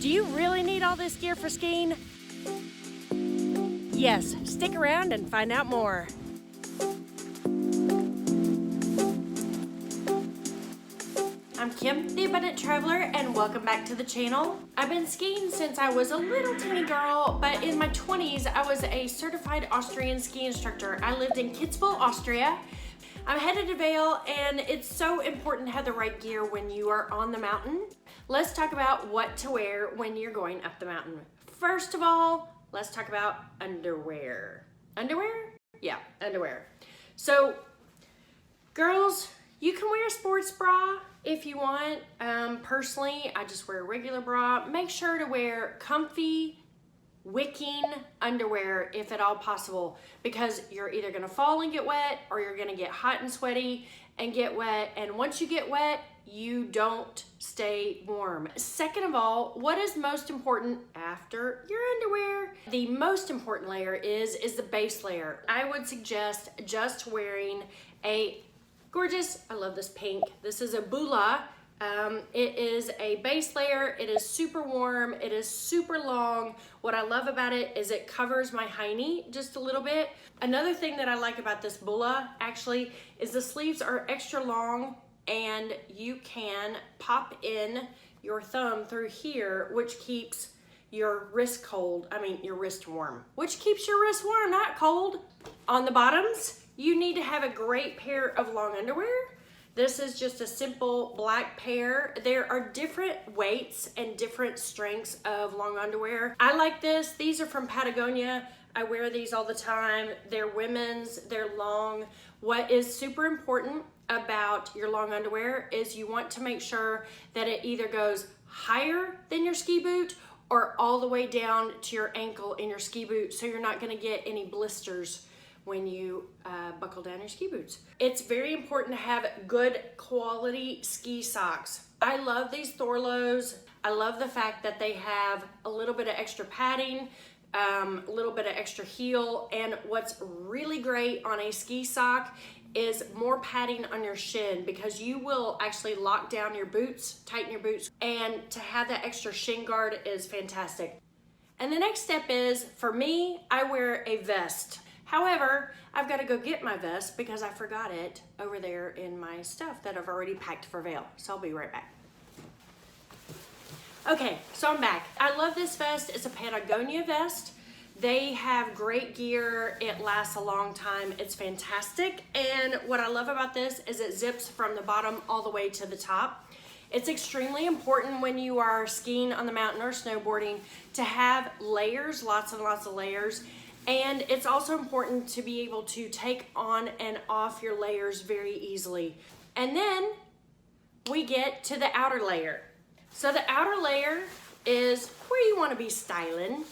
Do you really need all this gear for skiing? Yes, stick around and find out more. I'm Kim, the Abundant Traveler, and welcome back to the channel. I've been skiing since I was a little teeny girl, but in my 20s, I was a certified Austrian ski instructor. I lived in Kitzbühel, Austria. I'm headed to Vail, and it's so important to have the right gear when you are on the mountain. Let's talk about what to wear when you're going up the mountain. First of all, let's talk about underwear. Underwear? Yeah, underwear. So, girls, you can wear a sports bra if you want. Personally, I just wear a regular bra. Make sure to wear comfy, wicking underwear if at all possible, because you're either gonna fall and get wet or you're gonna get hot and sweaty and get wet. And once you get wet, you don't stay warm. Second of all, what is most important after your underwear? The most important layer is the base layer. I would suggest just wearing a gorgeous, I love this pink. This is a BULA. It is a base layer. It is super warm. It is super long. What I love about it is it covers my hiney just a little bit. Another thing that I like about this BULA actually is the sleeves are extra long, and you can pop in your thumb through here, which keeps your wrist cold. I mean, your wrist warm, which keeps your wrist warm, not cold. On the bottoms, you need to have a great pair of long underwear. This is just a simple black pair. There are different weights and different strengths of long underwear. I like this. These are from Patagonia. I wear these all the time. They're women's, they're long. What is super important about your long underwear is you want to make sure that it either goes higher than your ski boot or all the way down to your ankle in your ski boot, so you're not gonna get any blisters when you buckle down your ski boots. It's very important to have good quality ski socks. I love these THORLOS. I love the fact that they have a little bit of extra padding, a little bit of extra heel, and what's really great on a ski sock is more padding on your shin, because you will actually lock down your boots, tighten your boots, and to have that extra shin guard is fantastic. And the next step is, for me, I wear a vest. However, I've got to go get my vest because I forgot it over there in my stuff that I've already packed for Vail. So I'll be right back. Okay, so I'm back. I love this vest. It's a Patagonia vest. They have great gear. It lasts a long time. It's fantastic. And what I love about this is it zips from the bottom all the way to the top. It's extremely important when you are skiing on the mountain or snowboarding to have layers, lots and lots of layers. And it's also important to be able to take on and off your layers very easily. And then we get to the outer layer. So the outer layer is where you want to be styling.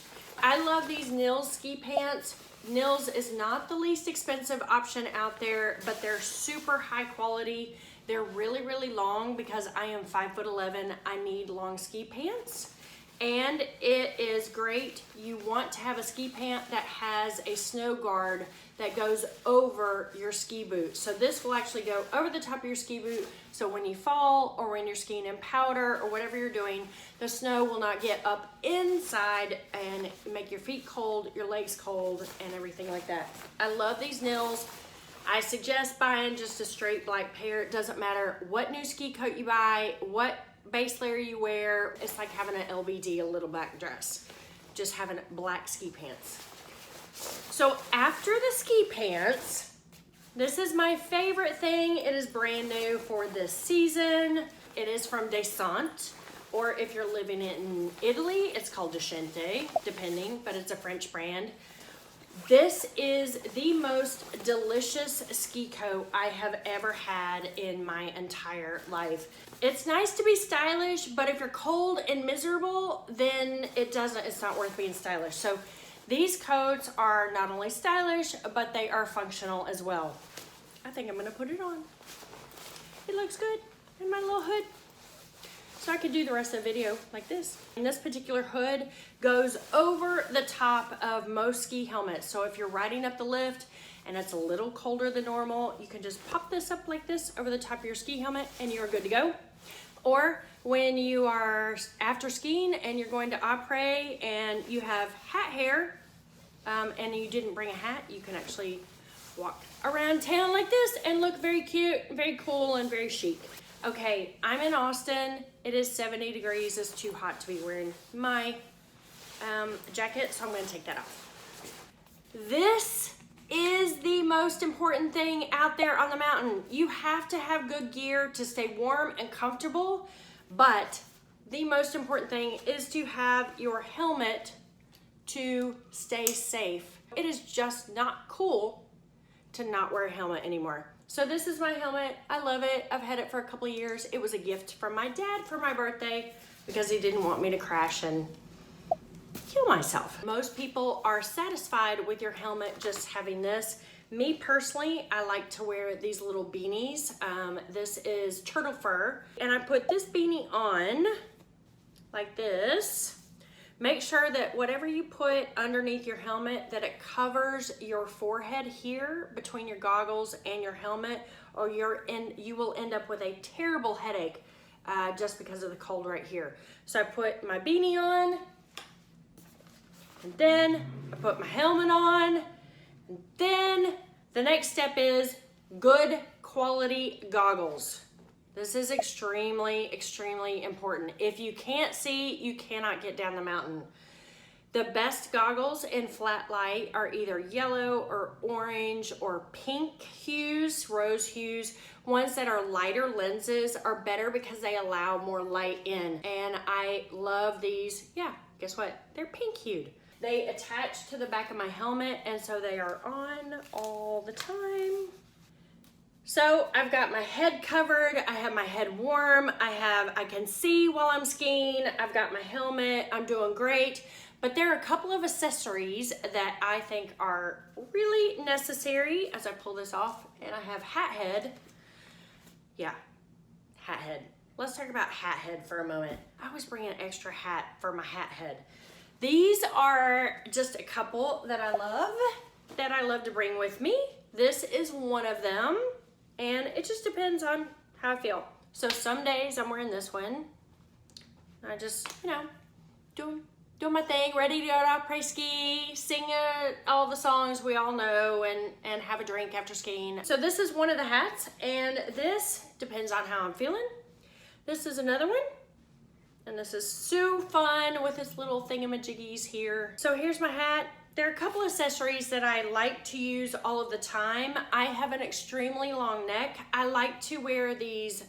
I love these NILS ski pants. NILS is not the least expensive option out there, but they're super high quality. They're really, really long because I am 5'11". I need long ski pants. And it is great. You want to have a ski pant that has a snow guard that goes over your ski boot. So this will actually go over the top of your ski boot, so when you fall or when you're skiing in powder or whatever you're doing, the snow will not get up inside and make your feet cold, your legs cold, and everything like that. I love these NILS. I suggest buying just a straight black pair. It doesn't matter what new ski coat you buy, what base layer you wear. It's like having an LBD, a little black dress, just having black ski pants. So after the ski pants, this is my favorite thing. It is brand new for this season. It is from DESCENTE, or if you're living in Italy, it's called DESCENTE, depending, but it's a French brand. This is the most delicious ski coat I have ever had in my entire life. It's nice to be stylish, but if you're cold and miserable, then it's not worth being stylish. So these coats are not only stylish, but they are functional as well. I think I'm gonna put it on. It looks good in my little hood. So I could do the rest of the video like this. And this particular hood goes over the top of most ski helmets. So if you're riding up the lift and it's a little colder than normal, you can just pop this up like this over the top of your ski helmet and you're good to go. Or when you are after skiing and you're going to après and you have hat hair and you didn't bring a hat, you can actually walk around town like this and look very cute, very cool, and very chic. Okay, I'm in Austin. It is 70 degrees. It's too hot to be wearing my jacket, so I'm gonna take that off. This is the most important thing out there on the mountain. You have to have good gear to stay warm and comfortable, but the most important thing is to have your helmet to stay safe. It is just not cool to not wear a helmet anymore. So this is my helmet. I love it. I've had it for a couple of years. It was a gift from my dad for my birthday because he didn't want me to crash and kill myself. Most people are satisfied with your helmet just having this. Me personally, I like to wear these little beanies. This is turtle fur, and I put this beanie on like this. Make sure that whatever you put underneath your helmet, that it covers your forehead here between your goggles and your helmet, or you will end up with a terrible headache just because of the cold right here. So I put my beanie on, and then I put my helmet on, and then the next step is good quality goggles. This is extremely, extremely important. If you can't see, you cannot get down the mountain. The best goggles in flat light are either yellow or orange or pink hues, rose hues. Ones that are lighter lenses are better because they allow more light in. And I love these. Yeah, guess what? They're pink hued. They attach to the back of my helmet, and so they are on all the time. So I've got my head covered, I have my head warm, I can see while I'm skiing, I've got my helmet, I'm doing great. But there are a couple of accessories that I think are really necessary as I pull this off, and I have hat head. Yeah, hat head. Let's talk about hat head for a moment. I always bring an extra hat for my hat head. These are just a couple that I love to bring with me. This is one of them. And it just depends on how I feel. So some days I'm wearing this one. I just, you know, doing my thing, ready to go to après ski, sing all the songs we all know, and have a drink after skiing. So this is one of the hats, and this depends on how I'm feeling. This is another one, and this is so fun with this little thingamajiggies here. So here's my hat. There are a couple accessories that I like to use all of the time. I have an extremely long neck. I like to wear these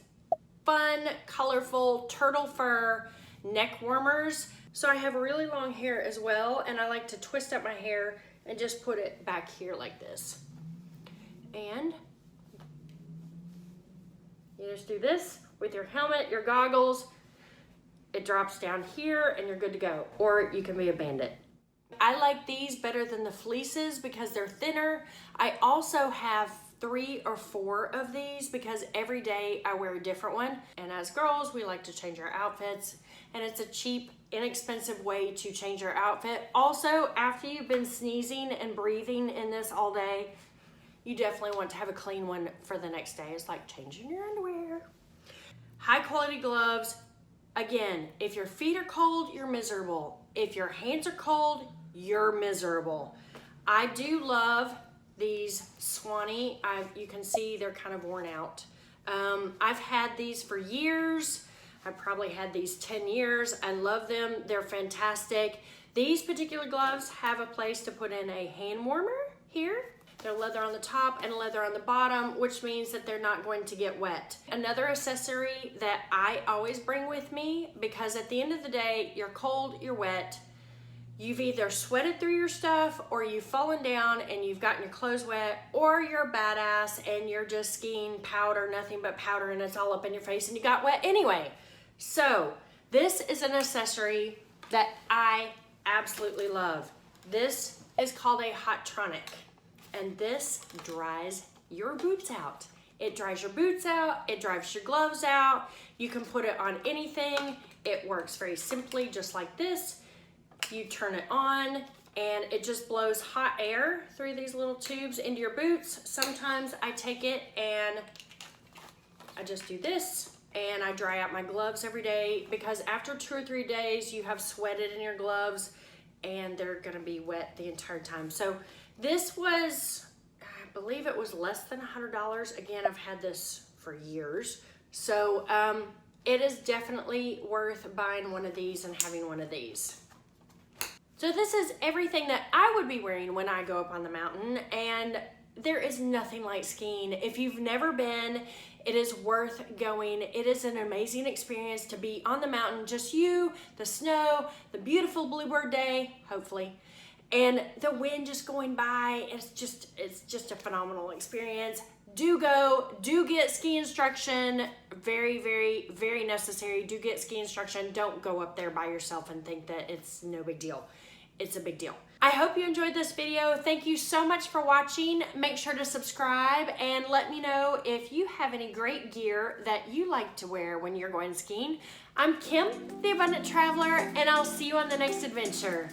fun, colorful turtle fur neck warmers. So I have really long hair as well, and I like to twist up my hair and just put it back here like this. And you just do this with your helmet, your goggles. It drops down here and you're good to go. Or you can be a bandit. I like these better than the fleeces because they're thinner. I also have 3 or 4 of these because every day I wear a different one. And as girls, we like to change our outfits, and it's a cheap, inexpensive way to change your outfit. Also, after you've been sneezing and breathing in this all day, you definitely want to have a clean one for the next day. It's like changing your underwear. High quality gloves. Again, if your feet are cold, you're miserable. If your hands are cold, you're miserable. I do love these Swany. You can see they're kind of worn out. I've had these for years. I've probably had these 10 years. I love them. They're fantastic. These particular gloves have a place to put in a hand warmer here. They're leather on the top and leather on the bottom, which means that they're not going to get wet. Another accessory that I always bring with me, because at the end of the day, you're cold, you're wet, you've either sweated through your stuff, or you've fallen down and you've gotten your clothes wet, or you're a badass and you're just skiing powder, nothing but powder, and it's all up in your face and you got wet anyway. So this is an accessory that I absolutely love. This is called a HOTRONIC. And this dries your boots out. It dries your boots out, it dries your gloves out. You can put it on anything. It works very simply, just like this. You turn it on and it just blows hot air through these little tubes into your boots. Sometimes I take it and I just do this and I dry out my gloves every day because after 2 or 3 days you have sweated in your gloves and they're gonna be wet the entire time. So this was, I believe it was less than $100. Again, I've had this for years. So it is definitely worth buying one of these and having one of these. So this is everything that I would be wearing when I go up on the mountain, and there is nothing like skiing. If you've never been, it is worth going. It is an amazing experience to be on the mountain, just you, the snow, the beautiful bluebird day, hopefully, and the wind just going by. It's just a phenomenal experience. Do go, do get ski instruction. Very, very, very necessary. Do get ski instruction. Don't go up there by yourself and think that it's no big deal. It's a big deal. I hope you enjoyed this video. Thank you so much for watching. Make sure to subscribe and let me know if you have any great gear that you like to wear when you're going skiing. I'm Kim, the Abundant Traveler, and I'll see you on the next adventure.